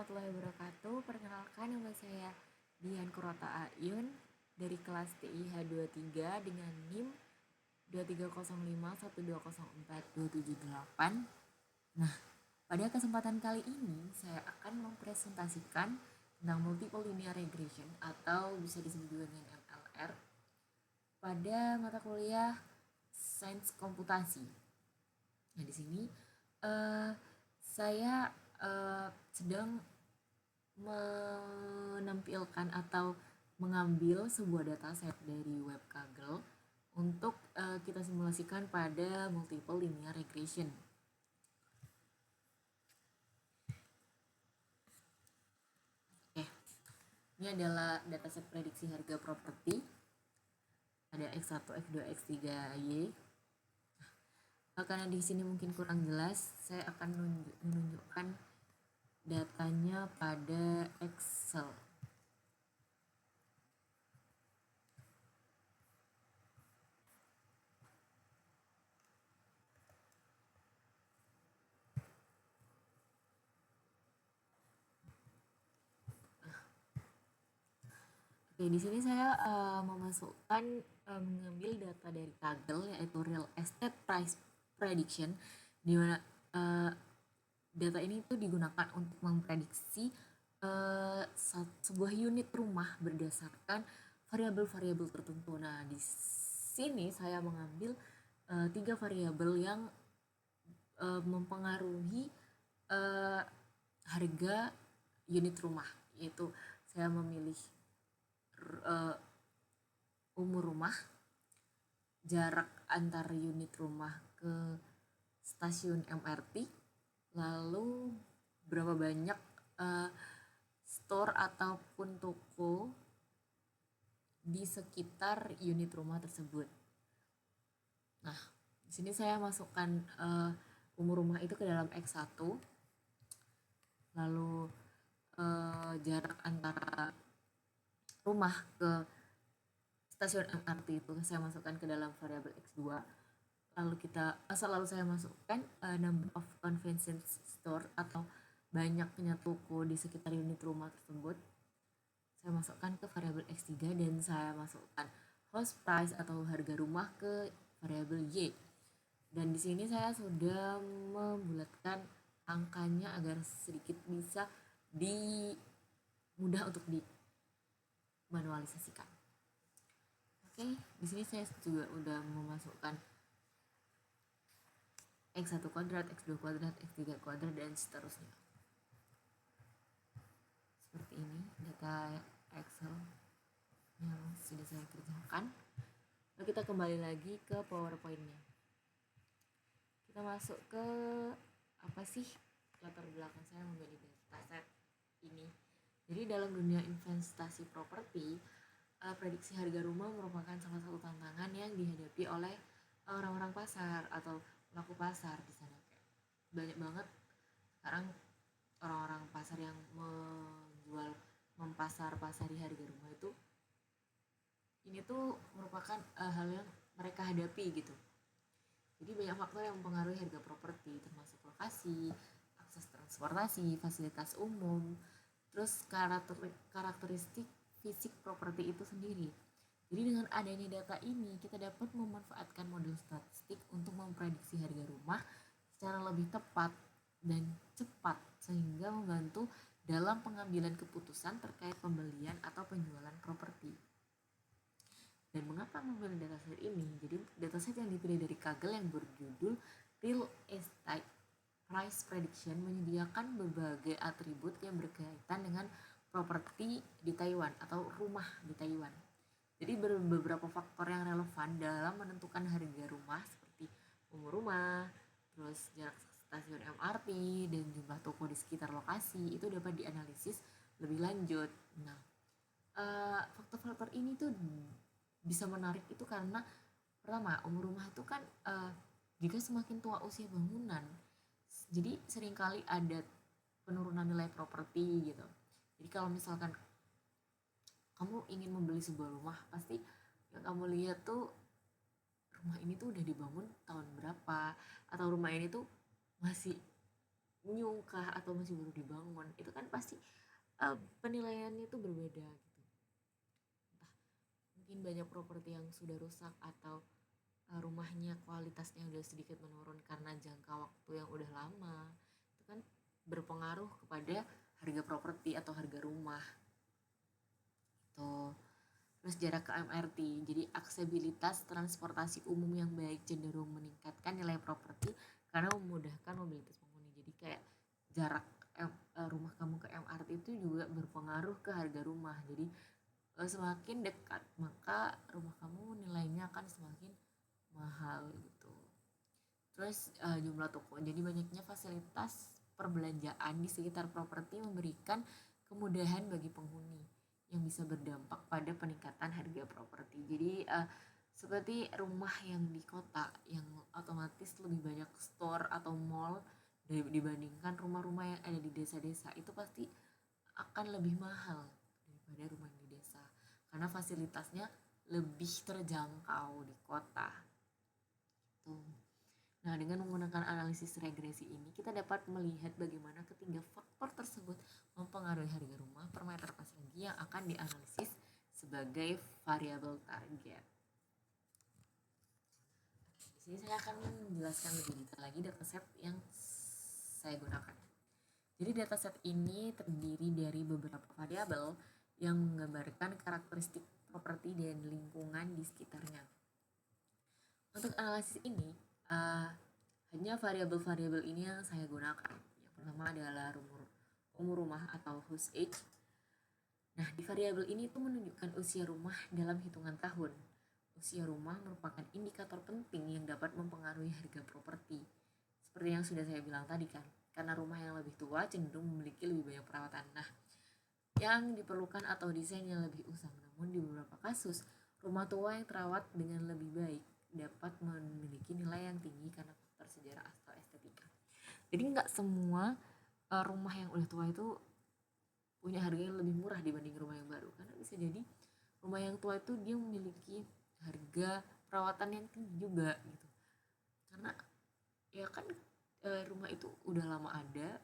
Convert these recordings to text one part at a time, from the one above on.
warahmatullahi wabarakatuh. Perkenalkan, nama saya Dian Kurota Ayun dari kelas TIH 23 dengan NIM 2305120428. Nah, pada kesempatan kali ini saya akan mempresentasikan tentang multiple linear regression atau bisa disebut juga dengan MLR pada mata kuliah Sains Komputasi. Nah, di sini saya sedang menampilkan atau mengambil sebuah dataset dari web Kaggle untuk kita simulasikan pada multiple linear regression. Oke, ini adalah dataset prediksi harga properti. Ada X1, X2, X3, Y. Karena di sini mungkin kurang jelas, saya akan menunjukkan datanya pada Excel. Oke, di sini saya memasukkan mengambil data dari Kaggle yaitu Real Estate Price Prediction, di mana data ini tuh digunakan untuk memprediksi sebuah unit rumah berdasarkan variabel-variabel tertentu. Nah, di sini saya mengambil 3 variabel yang mempengaruhi harga unit rumah, yaitu saya memilih umur rumah, jarak antar unit rumah ke stasiun MRT, lalu berapa banyak store ataupun toko di sekitar unit rumah tersebut. Nah, di sini saya masukkan umur rumah itu ke dalam X1, lalu jarak antara rumah ke stasiun MRT itu saya masukkan ke dalam variabel X2. Lalu saya masukkan number of convenience store atau banyaknya toko di sekitar unit rumah tersebut. Saya masukkan ke variabel X3 dan saya masukkan house price atau harga rumah ke variabel Y. Dan di sini saya sudah membulatkan angkanya agar sedikit bisa mudah untuk dimanualisasikan. Oke, di sini saya juga udah memasukkan X1 kuadrat, X2 kuadrat, X3 kuadrat, dan seterusnya. Seperti ini data Excel yang sudah saya kerjakan. Lalu kita kembali lagi ke PowerPoint-nya. Kita masuk ke apa sih latar belakang saya memilih dataset ini. Jadi dalam dunia investasi properti, prediksi harga rumah merupakan salah satu tantangan yang dihadapi oleh orang-orang pasar atau pelaku pasar di sana. Banyak banget sekarang orang-orang pasar yang mempasari harga rumah itu. Ini tuh merupakan hal yang mereka hadapi gitu. Jadi banyak faktor yang mempengaruhi harga properti, termasuk lokasi, akses transportasi, fasilitas umum, terus karakteristik fisik properti itu sendiri. Jadi dengan adanya data ini, kita dapat memanfaatkan model statistik untuk memprediksi harga rumah secara lebih tepat dan cepat, sehingga membantu dalam pengambilan keputusan terkait pembelian atau penjualan properti. Dan mengapa memilih dataset ini? Jadi dataset yang dipilih dari Kaggle yang berjudul Real Estate Price Prediction menyediakan berbagai atribut yang berkaitan dengan properti di Taiwan atau rumah di Taiwan. Jadi beberapa faktor yang relevan dalam menentukan harga rumah seperti umur rumah, terus jarak stasiun MRT, dan jumlah toko di sekitar lokasi itu dapat dianalisis lebih lanjut. Nah, faktor-faktor ini tuh bisa menarik itu karena pertama, umur rumah itu kan jika semakin tua usia bangunan, jadi seringkali ada penurunan nilai properti gitu. Jadi kalau misalkan kamu ingin membeli sebuah rumah, pasti yang kamu lihat tuh rumah ini tuh udah dibangun tahun berapa, atau rumah ini tuh masih new kah atau masih baru dibangun, itu kan pasti penilaiannya itu berbeda gitu. Entah mungkin banyak properti yang sudah rusak atau rumahnya kualitasnya udah sedikit menurun karena jangka waktu yang udah lama, itu kan berpengaruh kepada harga properti atau harga rumah itu. Terus jarak ke MRT, jadi aksesibilitas transportasi umum yang baik cenderung meningkatkan nilai properti karena memudahkan mobilitas penghuni. Jadi kayak jarak rumah kamu ke MRT itu juga berpengaruh ke harga rumah. Jadi semakin dekat maka rumah kamu nilainya akan semakin mahal gitu. Terus jumlah toko, jadi banyaknya fasilitas perbelanjaan di sekitar properti memberikan kemudahan bagi penghuni yang bisa berdampak pada peningkatan harga properti. Jadi seperti rumah yang di kota yang otomatis lebih banyak store atau mall dibandingkan rumah-rumah yang ada di desa-desa, itu pasti akan lebih mahal daripada rumah yang di desa karena fasilitasnya lebih terjangkau di kota. Tuh. Nah, dengan menggunakan analisis regresi ini, kita dapat melihat bagaimana ketiga faktor tersebut mempengaruhi harga rumah per meter persegi yang akan dianalisis sebagai variabel target. Di sini saya akan menjelaskan lebih detail lagi dataset yang saya gunakan. Jadi dataset ini terdiri dari beberapa variabel yang menggambarkan karakteristik properti dan lingkungan di sekitarnya. Untuk analisis ini, hanya variabel-variabel ini yang saya gunakan. Yang pertama adalah umur rumah atau house age. Nah, di variabel ini itu menunjukkan usia rumah dalam hitungan tahun. Usia rumah merupakan indikator penting yang dapat mempengaruhi harga properti. Seperti yang sudah saya bilang tadi kan, karena rumah yang lebih tua cenderung memiliki lebih banyak perawatan. Nah, yang diperlukan atau desain yang lebih usang. Namun di beberapa kasus, rumah tua yang terawat dengan lebih baik dapat memiliki nilai yang tinggi karena faktor sejarah atau estetika. Jadi nggak semua rumah yang udah tua itu punya harga yang lebih murah dibanding rumah yang baru, karena bisa jadi rumah yang tua itu dia memiliki harga perawatan yang tinggi juga gitu, karena ya kan rumah itu udah lama ada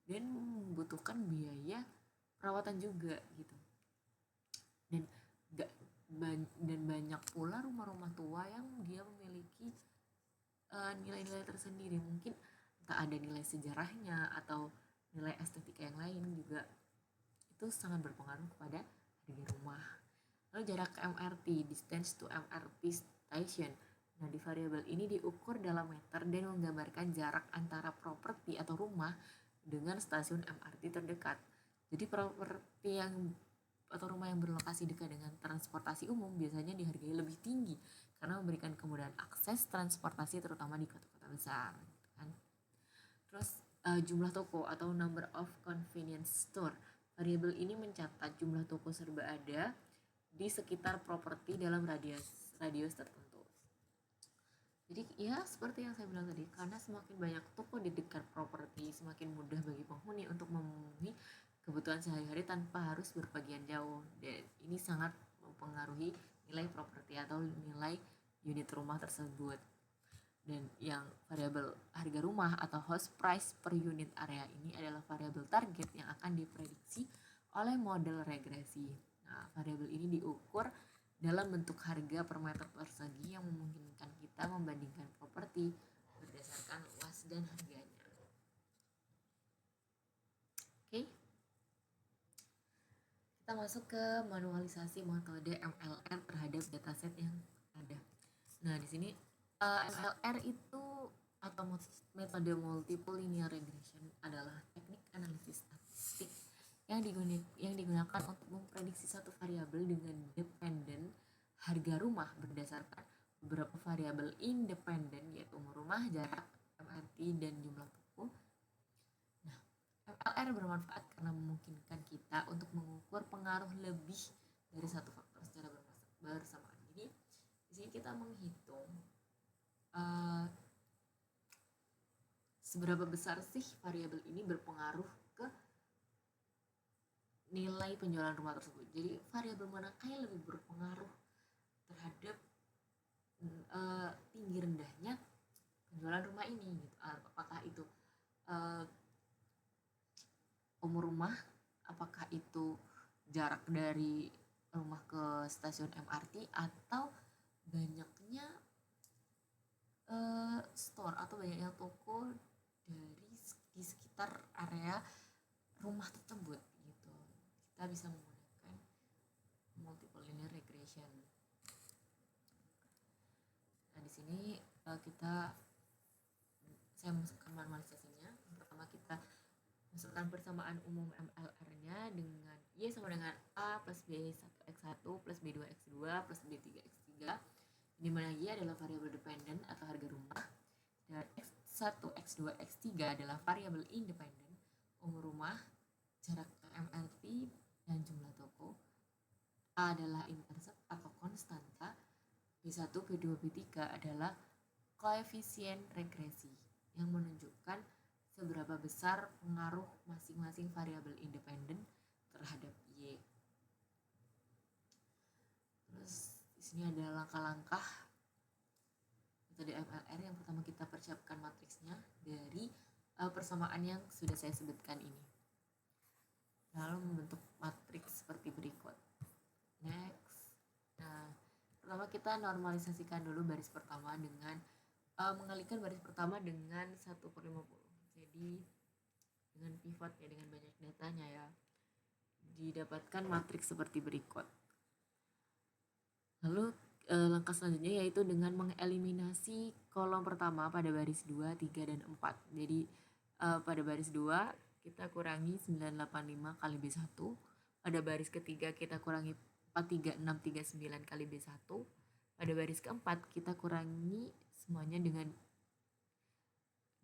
dan membutuhkan biaya perawatan juga gitu. Dan banyak pula rumah-rumah tua yang dia memiliki nilai-nilai tersendiri, mungkin entah ada nilai sejarahnya atau nilai estetika yang lain juga, itu sangat berpengaruh kepada harga rumah. Lalu jarak ke MRT, distance to MRT station. Nah, di variabel ini diukur dalam meter dan menggambarkan jarak antara properti atau rumah dengan stasiun MRT terdekat. Jadi properti yang atau rumah yang berlokasi dekat dengan transportasi umum biasanya dihargai lebih tinggi karena memberikan kemudahan akses transportasi terutama di kota-kota besar gitu kan. Terus jumlah toko atau number of convenience store. Variabel ini mencatat jumlah toko serba ada di sekitar properti dalam radius tertentu. Jadi ya seperti yang saya bilang tadi, karena semakin banyak toko di dekat properti, semakin mudah bagi penghuni untuk memenuhi kebutuhan sehari-hari tanpa harus berpergian jauh. Dan ini sangat mempengaruhi nilai properti atau nilai unit rumah tersebut. Dan yang variabel harga rumah atau house price per unit area ini adalah variabel target yang akan diprediksi oleh model regresi. Nah, variabel ini diukur dalam bentuk harga per meter persegi yang memungkinkan kita membandingkan properti berdasarkan luas dan harganya. Oke. Kita masuk ke manualisasi metode MLR terhadap dataset yang ada. Nah, di sini MLR itu atau metode multiple linear regression adalah teknik analisis statistik yang digunakan untuk memprediksi satu variabel dengan dependen harga rumah berdasarkan beberapa variabel independen yaitu umur rumah, jarak, MRT, dan jumlah toko. Nah, MLR bermanfaat karena memungkinkan kita untuk mengukur pengaruh lebih dari satu faktor secara bersamaan. Jadi di sini kita menghitung seberapa besar sih variabel ini berpengaruh ke nilai penjualan rumah tersebut. Jadi variabel manakah yang lebih berpengaruh terhadap tinggi rendahnya penjualan rumah ini gitu. Apakah itu umur rumah, apakah itu jarak dari rumah ke stasiun MRT atau banyaknya store atau banyaknya toko di sekitar area rumah tersebut gitu. Kita bisa menggunakan multiple linear regression. Nah, di sini saya masukkan normalisasinya. Yang pertama kita masukkan persamaan umum MLR-nya dengan Y sama dengan A plus B1X1 plus B2X2 plus B3X3, di mana Y adalah variabel dependen atau harga rumah, dan X1, X2, X3 adalah variabel independen, umur rumah, jarak ke MRT, dan jumlah toko. A adalah intercept atau konstanta, B1, B2, B3 adalah koefisien regresi yang menunjukkan seberapa besar pengaruh masing-masing variabel independen terhadap Y. Terus di sini ada langkah-langkah metode MLR. Yang pertama kita persiapkan matriksnya dari persamaan yang sudah saya sebutkan ini. Lalu membentuk matriks seperti berikut. Next. Nah, pertama kita normalisasikan dulu baris pertama dengan mengalihkan baris pertama dengan 1/50. Jadi dengan pivot ya, dengan banyak datanya ya, didapatkan matriks seperti berikut. Lalu langkah selanjutnya yaitu dengan mengeliminasi kolom pertama pada baris 2, 3, dan 4. Jadi pada baris 2 kita kurangi 985 kali B1. Pada baris ketiga kita kurangi 43639 kali B1. Pada baris keempat kita kurangi semuanya dengan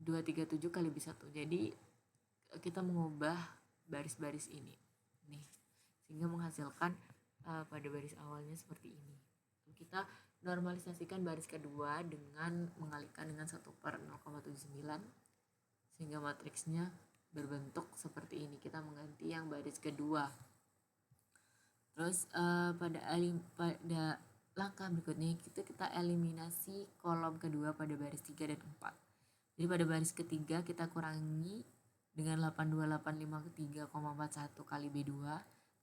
237 kali B1. Jadi kita mengubah baris-baris ini nih, sehingga menghasilkan pada baris awalnya seperti ini. Kita normalisasikan baris kedua dengan mengalihkan dengan 1/0,79 sehingga matriksnya berbentuk seperti ini. Kita mengganti yang baris kedua. Terus pada langkah berikutnya kita eliminasi kolom kedua pada baris 3 dan 4. Jadi pada baris ketiga kita kurangi dengan 82853,41 kali B2.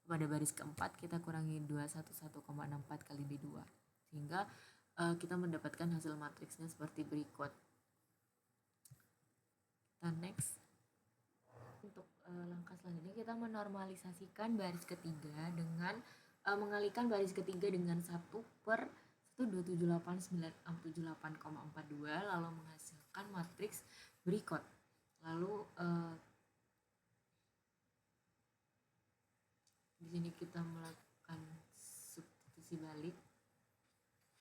Pada baris keempat kita kurangi 211,64 kali B2. Sehingga kita mendapatkan hasil matriksnya seperti berikut. Kita next. Untuk langkah selanjutnya kita menormalisasikan baris ketiga dengan mengalihkan baris ketiga dengan 1/1278978,42 lalu menghasilkan matriks berikut. Lalu di sini kita melakukan substitusi balik,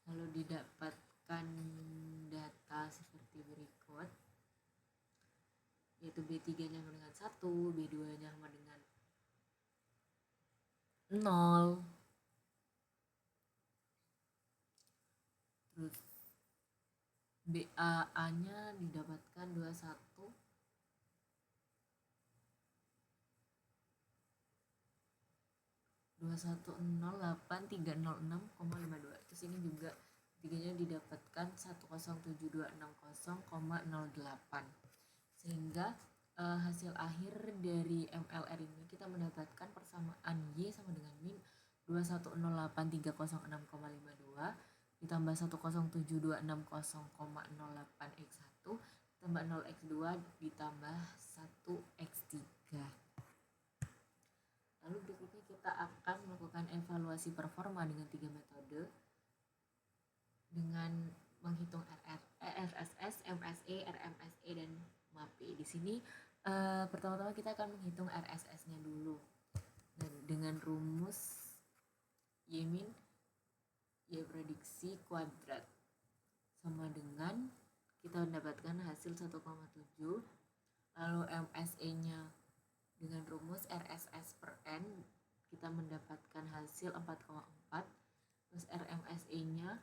lalu didapatkan data seperti berikut, yaitu B3-nya sama dengan 1, B2-nya sama dengan 0, terus BAA-nya didapatkan 2108306,52. Terus ini juga tiganya didapatkan 107260,08. Sehingga hasil akhir dari MLR ini kita mendapatkan persamaan Y sama dengan min 2108306,52 ditambah 107260,08 X1 tambah 0 X2 ditambah 1 X3. Lalu berikutnya kita akan melakukan evaluasi performa dengan 3 metode dengan menghitung RSS, MSE, RMSE, dan MAPE. Di sini pertama-tama kita akan menghitung RSS-nya dulu. Dan dengan rumus Y min Y prediksi kuadrat sama dengan kita mendapatkan hasil 1,7. Lalu MSE-nya dengan rumus RSS per N kita mendapatkan hasil 4,4. Terus RMSE-nya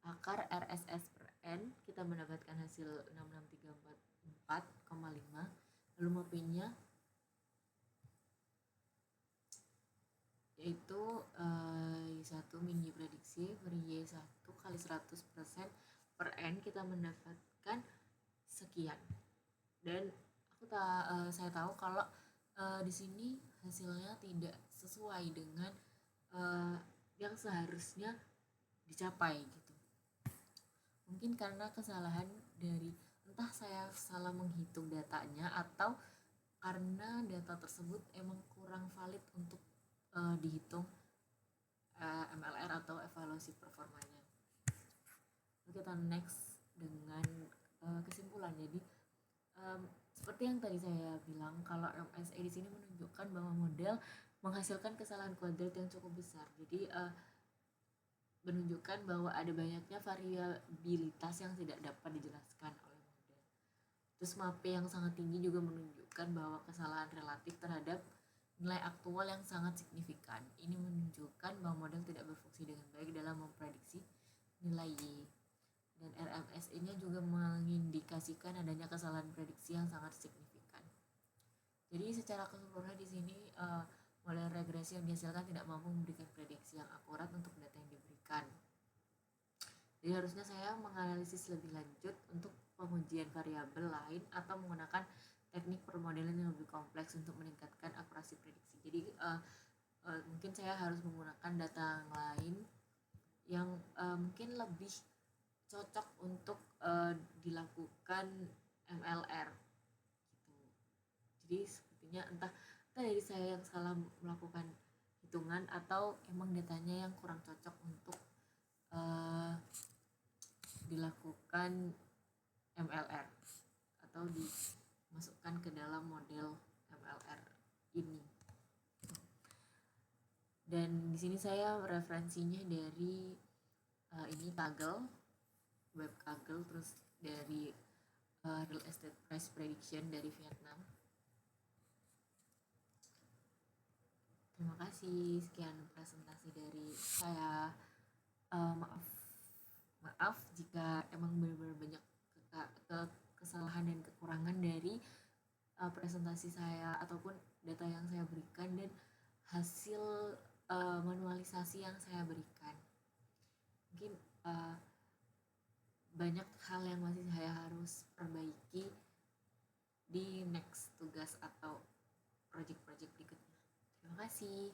akar RSS per N kita mendapatkan hasil 66344,5. Lalu MAPE-nya yaitu Y1 min Y prediksi per Y1 kali 100% per N kita mendapatkan sekian. Dan saya tahu kalau di sini hasilnya tidak sesuai dengan uh, yang seharusnya dicapai gitu. Mungkin karena kesalahan dari entah saya salah menghitung datanya atau karena data tersebut emang kurang valid untuk dihitung MLR atau evaluasi performanya. Kita next dengan kesimpulan. Jadi seperti yang tadi saya bilang, kalau MSA di sini menunjukkan bahwa model menghasilkan kesalahan kuadrat yang cukup besar. Jadi menunjukkan bahwa ada banyaknya variabilitas yang tidak dapat dijelaskan oleh model. Terus MAPE yang sangat tinggi juga menunjukkan bahwa kesalahan relatif terhadap nilai aktual yang sangat signifikan. Ini menunjukkan bahwa model tidak berfungsi dengan baik dalam memprediksi nilai Y. Dan RMSE-nya juga mengindikasikan adanya kesalahan prediksi yang sangat signifikan. Jadi secara keseluruhan di sini model regresi yang dihasilkan tidak mampu memberikan prediksi yang akurat untuk data yang diberikan. Jadi harusnya saya menganalisis lebih lanjut untuk pengujian variabel lain atau menggunakan teknik permodelan yang lebih kompleks untuk meningkatkan akurasi prediksi. Jadi mungkin saya harus menggunakan data yang lain yang mungkin lebih cocok untuk dilakukan MLR gitu. Jadi sepertinya entah dari saya yang salah melakukan hitungan atau emang datanya yang kurang cocok untuk dilakukan MLR atau dimasukkan ke dalam model MLR ini. Dan di sini saya referensinya dari ini Kaggle, web Kaggle, terus dari real estate price prediction dari Vietnam. Terima kasih, sekian presentasi dari saya. Maaf jika emang benar-benar banyak kesalahan dan kekurangan dari presentasi saya ataupun data yang saya berikan dan hasil manualisasi yang saya berikan. Mungkin banyak hal yang masih saya harus perbaiki di next tugas atau project-project berikutnya. Terima kasih.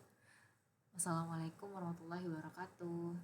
Wassalamualaikum warahmatullahi wabarakatuh.